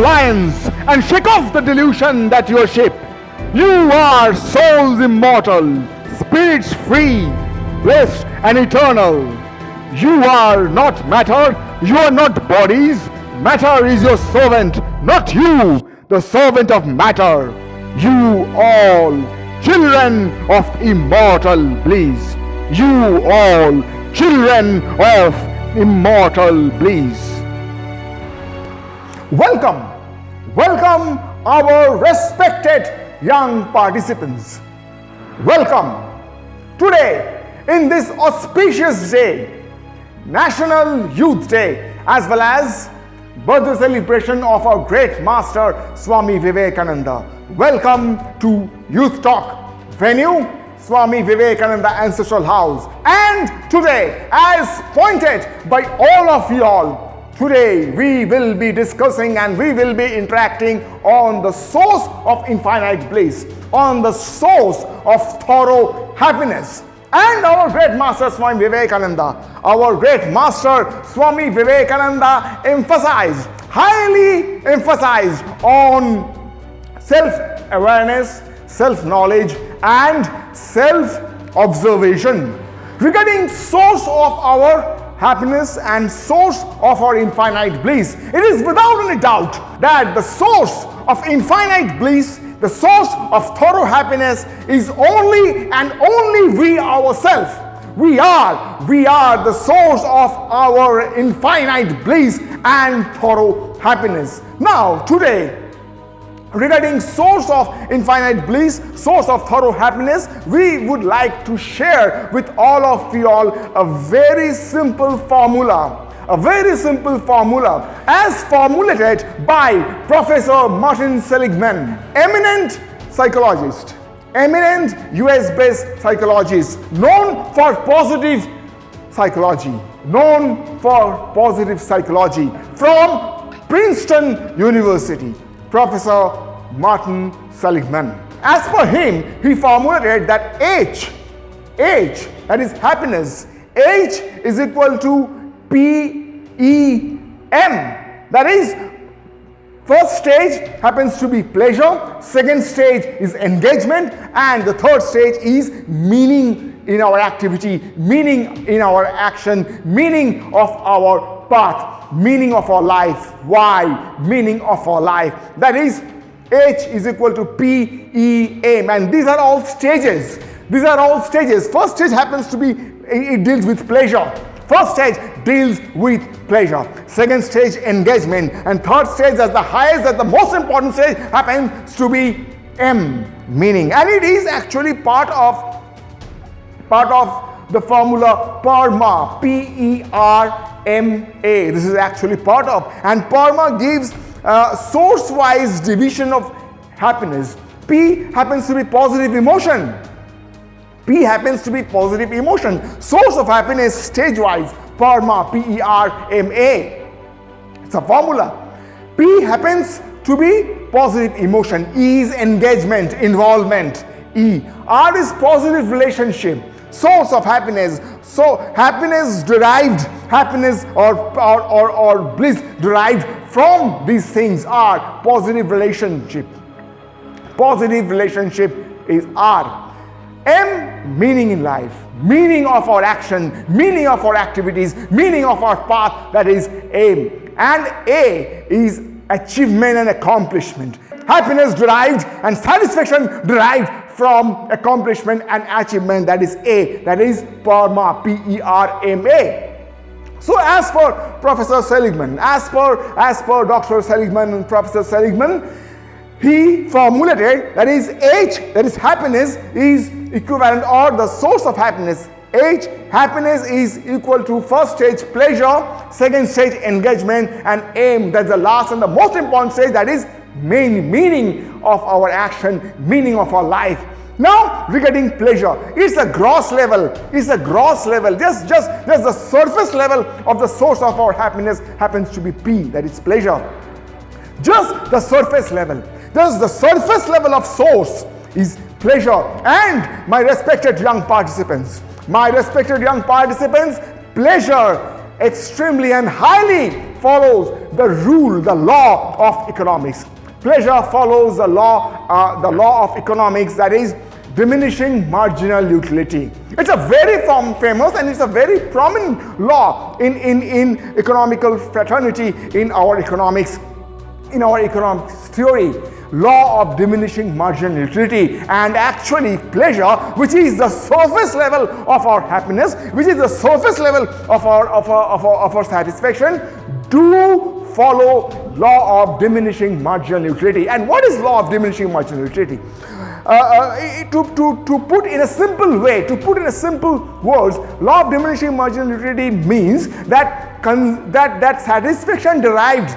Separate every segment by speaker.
Speaker 1: lions and shake off the delusion that you are sheep. You are souls immortal, spirits free, blessed and eternal. You are not matter, you are not bodies. Matter is your servant, not you, the servant of matter. You all children of immortal bliss. You all children of immortal bliss. Welcome, welcome our respected young participants. Welcome. Today, in this auspicious day, National Youth Day, as well as birthday celebration of our great master Swami Vivekananda. Welcome to Youth Talk. Venue, Swami Vivekananda Ancestral House. And today, as pointed by all of you all, today we will be discussing and we will be interacting on the source of infinite bliss, on the source of thorough happiness. And our great master Swami Vivekananda, our great master Swami Vivekananda highly emphasized on self-awareness, self-knowledge and self-observation regarding source of our happiness and source of our infinite bliss. It is without any doubt that the source of infinite bliss, the source of thorough happiness is only and only we ourselves. We are the source of our infinite bliss and thorough happiness. Now, today, regarding source of infinite bliss, source of thorough happiness, we would like to share with all of you all a very simple formula. A very simple formula as formulated by Professor Martin Seligman, eminent psychologist, eminent US-based psychologist, known for positive psychology from Princeton University, Professor Martin Seligman. As per him, he formulated that H, that is happiness, H is equal to PEM. That is, first stage happens to be pleasure, second stage is engagement, and the third stage is meaning in our activity, meaning in our action, meaning of our path, meaning of our life. Why? Meaning of our life. That is, H is equal to PEM, and these are all stages. First stage happens to be, it deals with pleasure. First stage deals with pleasure. Second stage, engagement. And third stage, as the highest, as the most important stage, happens to be M, meaning. And it is actually part of the formula PERMA, P-E-R-M-A. This is actually part of. And PERMA gives source-wise division of happiness. P happens to be positive emotion. Source of happiness, stage-wise, PERMA, P-E-R-M-A. It's a formula. P happens to be positive emotion. E is engagement, involvement. E. R is positive relationship. Source of happiness. So happiness or bliss derived from these things are positive relationship. Positive relationship is R. M, meaning in life, meaning of our action, meaning of our activities, meaning of our path, that is aim. And A is achievement and accomplishment. Happiness derived and satisfaction derived from accomplishment and achievement, that is A, that is PERMA, P-E-R-M-A. So as per Professor Seligman, as per Dr. Seligman and Professor Seligman, he formulated that is H, that is happiness, is equivalent, or the source of happiness. H, happiness is equal to first stage pleasure, second stage engagement, and aim, that's the last and the most important stage, that is meaning of our action, meaning of our life. Now, regarding pleasure, it's a gross level, just the surface level of the source of our happiness happens to be P, that is pleasure. Just the surface level. Thus, the surface level of source is pleasure. And my respected young participants, pleasure extremely and highly follows the rule, the law of economics. Pleasure follows the law of economics, that is diminishing marginal utility. It's a very famous and it's a very prominent law in economical fraternity, in our economics theory. Law of diminishing marginal utility. And actually pleasure, which is the surface level of our happiness, which is the surface level of our satisfaction, do follow law of diminishing marginal utility. And what is law of diminishing marginal utility? To put in a simple way, to put in a simple words, law of diminishing marginal utility means that satisfaction derived,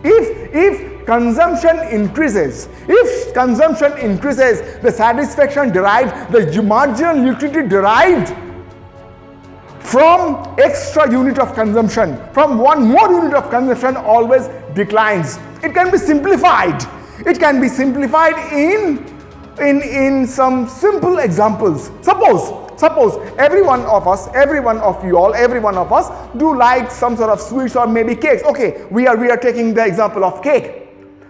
Speaker 1: if consumption increases, the satisfaction derived, the marginal utility derived from extra unit of consumption, from one more unit of consumption, always declines. It can be simplified. It can be simplified in some simple examples. Suppose every one of us do like some sort of sweets or maybe cakes. Okay, we are taking the example of cake.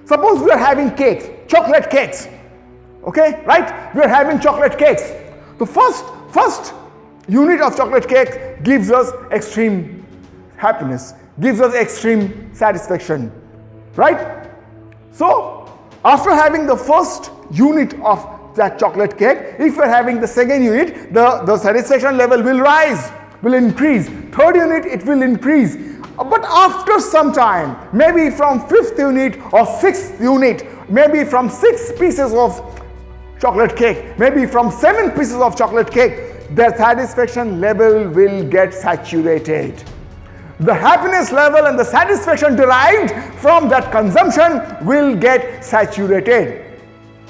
Speaker 1: Suppose we are having cakes, chocolate cakes. Okay, right? We are having chocolate cakes. The first unit of chocolate cake gives us extreme happiness, gives us extreme satisfaction, right? So after having the first unit of that chocolate cake, if we're having the second unit, the satisfaction level will rise, will increase. Third unit, it will increase. But after some time, maybe from fifth unit or sixth unit, maybe from 6 pieces of chocolate cake, maybe from 7 pieces of chocolate cake, the satisfaction level will get saturated. The happiness level and the satisfaction derived from that consumption will get saturated.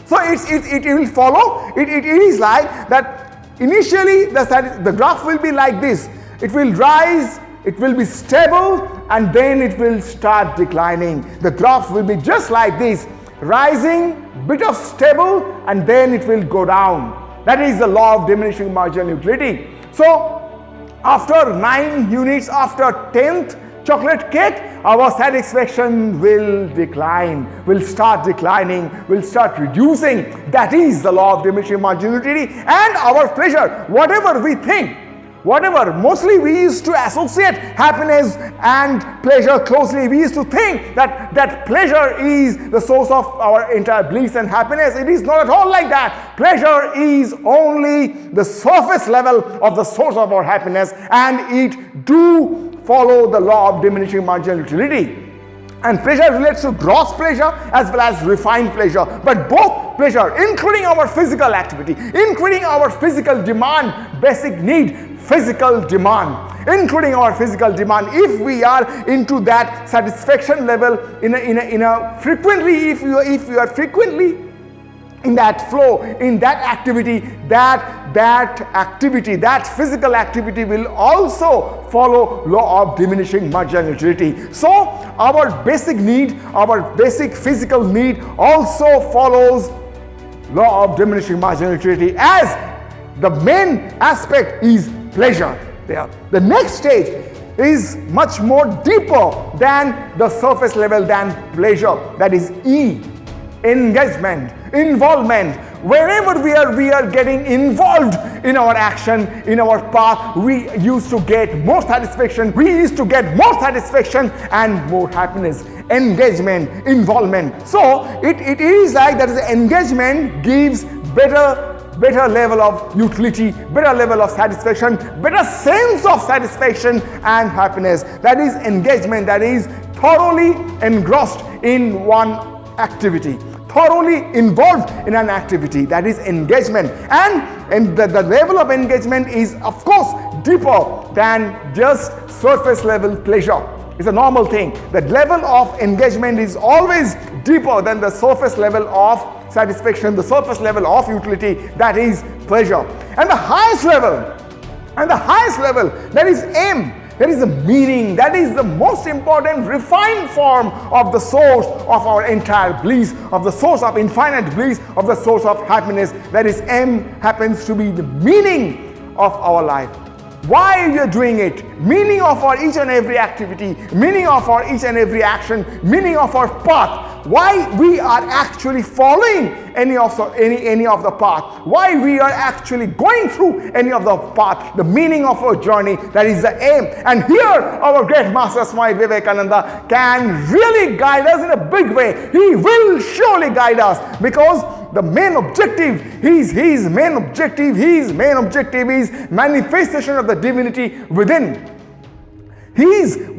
Speaker 1: So it will follow. It is like that. Initially, the graph will be like this. It will rise, it will be stable, and then it will start declining. The graph will be just like this, rising, bit of stable, and then it will go down. That is the law of diminishing marginal utility. So after 9 units, after 10th chocolate cake, our satisfaction will decline, will start declining, will start reducing. That is the law of diminishing marginal utility. And our pleasure, whatever we think, mostly we used to associate happiness and pleasure closely. We used to think that pleasure is the source of our entire bliss and happiness. It is not at all like that. Pleasure is only the surface level of the source of our happiness, and it do follow the law of diminishing marginal utility. And pleasure relates to gross pleasure as well as refined pleasure. But both pleasure, including our physical activity, including our physical demand, basic need, physical demand, including our physical demand, if we are into that satisfaction level in a frequently, if you are frequently in that flow, in that activity, that physical activity will also follow law of diminishing marginal utility. So our basic need, our basic physical need also follows law of diminishing marginal utility, as the main aspect is pleasure. The next stage is much more deeper than the surface level, than pleasure. That is E, engagement, involvement. Wherever we are getting involved in our action, in our path, we used to get more satisfaction. We used to get more satisfaction and more happiness. Engagement, involvement. So it is like that the engagement gives better level of utility, better level of satisfaction, better sense of satisfaction and happiness. That is engagement, that is thoroughly engrossed in one activity, thoroughly involved in an activity. That is engagement. And the level of engagement is, of course, deeper than just surface level pleasure. It's a normal thing. The level of engagement is always deeper than the surface level of satisfaction, the surface level of utility, that is pleasure. And the highest level, that is M, that is the meaning, that is the most important refined form of the source of our entire bliss, of the source of infinite bliss, of the source of happiness. That is M, happens to be the meaning of our life. why we are doing it, meaning of our each and every activity, meaning of our each and every action, meaning of our path, why we are actually following any of the path, why we are actually going through any of the path, the meaning of our journey, that is the aim. And here our great master Swami Vivekananda can really guide us in a big way. He will surely guide us, because the main objective, his main objective is manifestation of the divinity within.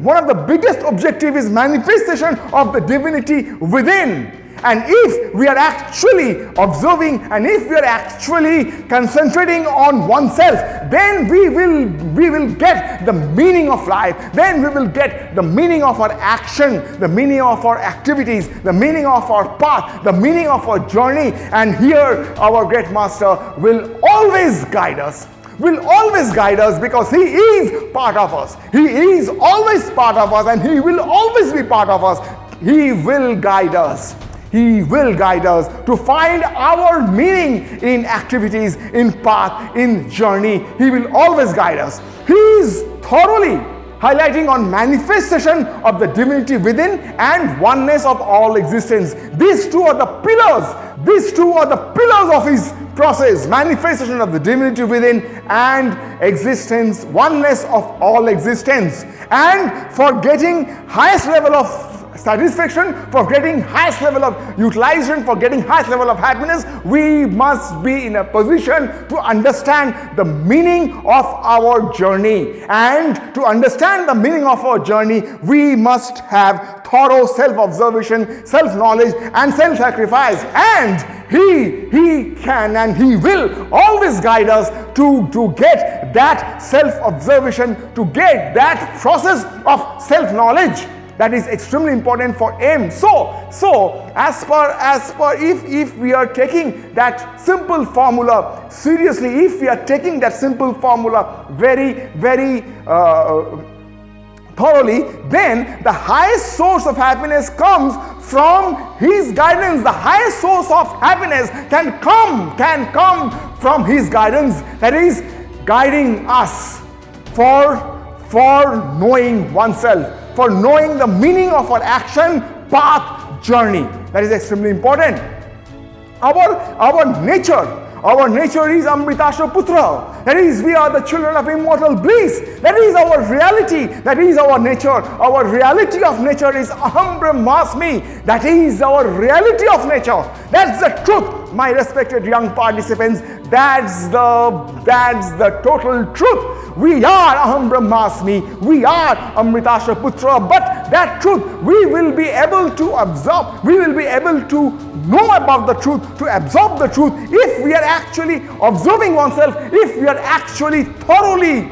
Speaker 1: One of the biggest objective is manifestation of the divinity within. And if we are actually observing, and if we are actually concentrating on oneself, then we will get the meaning of life. Then we will get the meaning of our action, the meaning of our activities, the meaning of our path, the meaning of our journey. And here our great master will always guide us. Because he is part of us. He is always part of us, and he will always be part of us. He will guide us. He will guide us to find our meaning in activities, in path, in journey. He will always guide us. He is thoroughly highlighting on manifestation of the divinity within and oneness of all existence. These two are the pillars. These two are the pillars of his process: manifestation of the divinity within and existence, oneness of all existence. And for getting highest level of satisfaction, for getting highest level of utilization, for getting highest level of happiness, we must be in a position to understand the meaning of our journey. And to understand the meaning of our journey, we must have thorough self-observation, self-knowledge, and self-sacrifice. And he can and he will always guide us to get that self-observation, to get that process of self-knowledge. That is extremely important for aim. So as per if we are taking that simple formula seriously, if we are taking that simple formula very thoroughly, then the highest source of happiness comes from his guidance. The highest source of happiness can come from his guidance, that is guiding us for knowing oneself, for knowing the meaning of our action, path, journey. That is extremely important. Our nature is Amritasha Putra. That is, we are the children of immortal bliss. That is our reality. That is our nature. Our reality of nature is Aham Brahmasmi. That is our reality of nature. That's the truth, my respected young participants. That's the total truth. We are Aham Brahmasmi. We are Amritasha Putra. But that truth we will be able to absorb. We will be able to know about the truth, to absorb the truth, if we are actually observing oneself, if we are actually thoroughly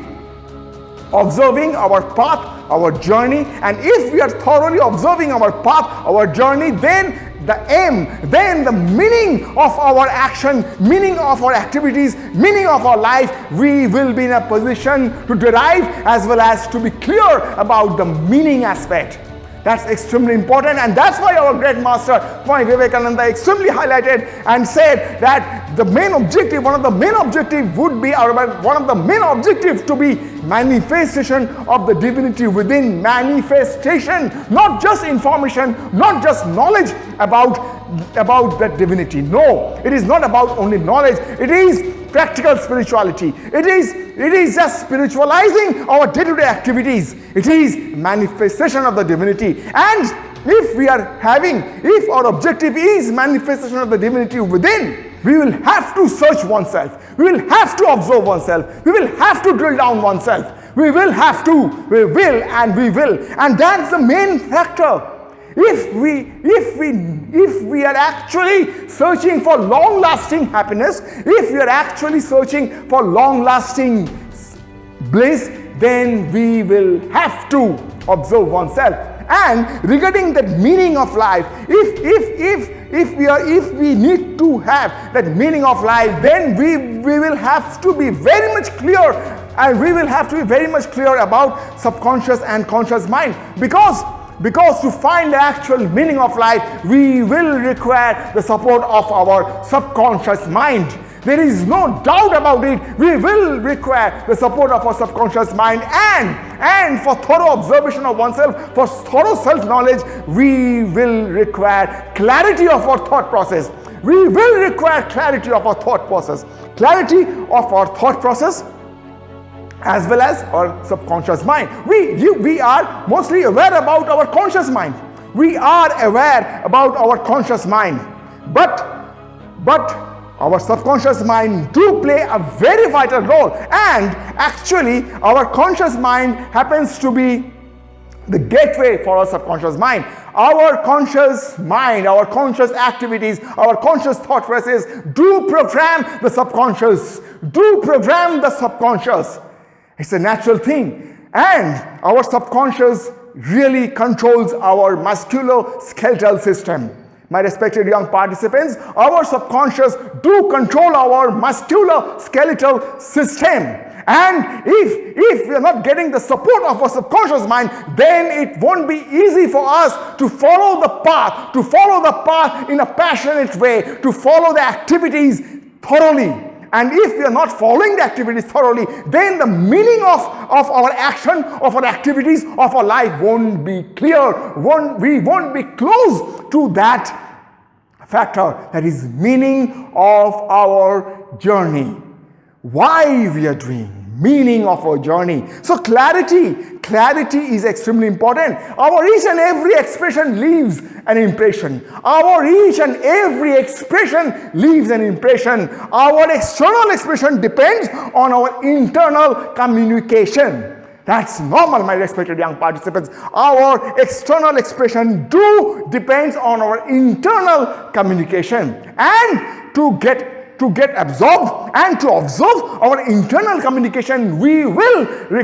Speaker 1: observing our path, our journey. And if we are thoroughly observing our path, our journey, then the aim, then the meaning of our action, meaning of our activities, meaning of our life, we will be in a position to derive as well as to be clear about the meaning aspect. That's extremely important, and that's why our great master Swami Vivekananda extremely highlighted and said that the main objective, one of the main objectives would be, or one of the main objectives to be manifestation of the divinity within. Manifestation, not just information, not just knowledge about that divinity. No, it is not about only knowledge. It is practical spirituality. It is just spiritualizing our day-to-day activities. It is manifestation of the divinity. And if our objective is manifestation of the divinity within, we will have to search oneself. We will have to observe oneself. We will have to drill down oneself. We will. And that's the main factor. If we are actually searching for long-lasting happiness, if we are actually searching for long-lasting bliss, then we will have to observe oneself. And regarding that meaning of life, if we need to have that meaning of life, then we will have to be very much clear, and we will have to be very much clear about subconscious and conscious mind, because to find the actual meaning of life, we will require the support of our subconscious mind. There is no doubt about it. We will require the support of our subconscious mind, and for thorough observation of oneself, for thorough self-knowledge, we will require clarity of our thought process. We will require clarity of our thought process. Clarity of our thought process as well as our subconscious mind. We are mostly aware about our conscious mind. We are aware about our conscious mind. But our subconscious mind do play a very vital role, and actually our conscious mind happens to be the gateway for our subconscious mind. Our conscious mind, our conscious activities, our conscious thought processes do program the subconscious, It's a natural thing. And our subconscious really controls our musculoskeletal system. My respected young participants, our subconscious do control our musculoskeletal system. And if we are not getting the support of our subconscious mind, then it won't be easy for us to follow the path in a passionate way, to follow the activities thoroughly. And if we are not following the activities thoroughly, then the meaning of our action, of our activities, of our life won't be clear. We won't be close to that factor, that is meaning of our journey. Why we are doing, meaning of our journey. So clarity is extremely important. Our each and every expression leaves an impression. Our external expression depends on our internal communication. That's normal, my respected young participants. Our external expression do depends on our internal communication. And to get absorbed and to observe our internal communication, we will be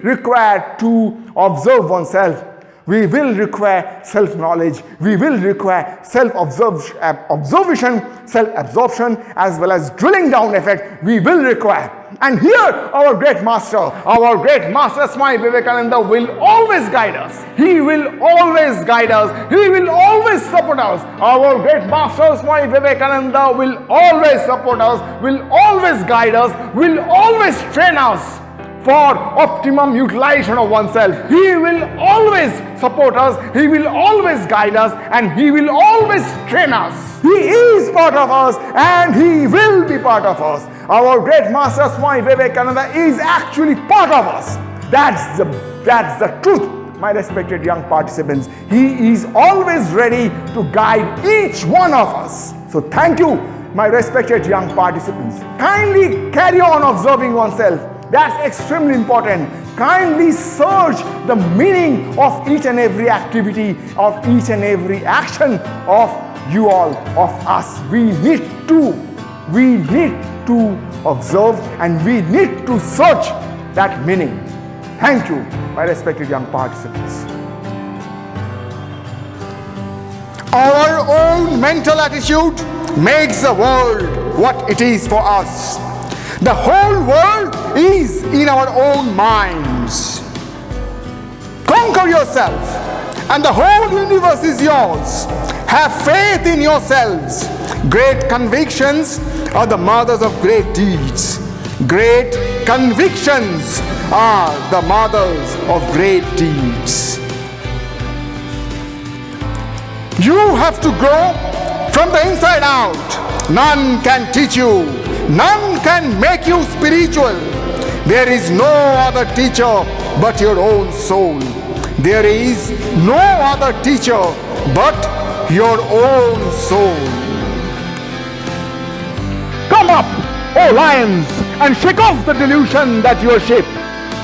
Speaker 1: required to observe oneself. We will require self-knowledge. We will require self-observation, self-absorption, as well as drilling down effect. We will require. And here our great master Swami Vivekananda will always guide us. He will always guide us. He will always support us. Our great master Swami Vivekananda will always support us, will always guide us, will always train us for optimum utilization of oneself. He will always support us, He will always guide us, and He will always train us. He is part of us and He will be part of us. Our great master Swami Vivekananda is actually part of us. That's the truth, my respected young participants. He is always ready to guide each one of us. So thank you, my respected young participants. Kindly carry on observing oneself. That's extremely important. Kindly search the meaning of each and every activity, of each and every action of you all, of us. We need to observe and we need to search that meaning. Thank you, my respected young participants. Our own mental attitude makes the world what it is for us. The whole world is in our own minds. Conquer yourself, and the whole universe is yours. Have faith in yourselves. Great convictions are the mothers of great deeds. Great convictions are the mothers of great deeds. You have to grow from the inside out. None can teach you. None can make you spiritual. There is no other teacher but your own soul. There is no other teacher but your own soul. Come up, O lions, and shake off the delusion that you are sheep.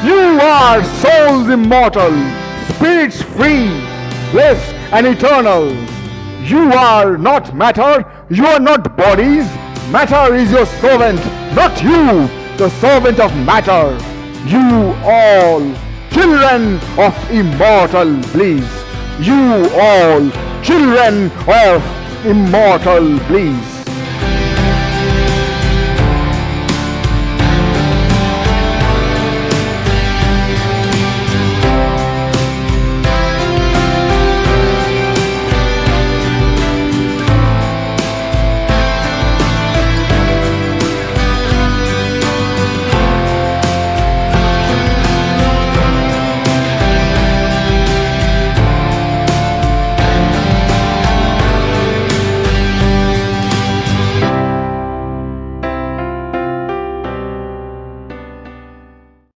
Speaker 1: You are souls immortal, spirits free, blessed and eternal. You are not matter, you are not bodies. Matter is your servant, not you, the servant of matter. You all children of immortal bliss. You all children of immortal bliss.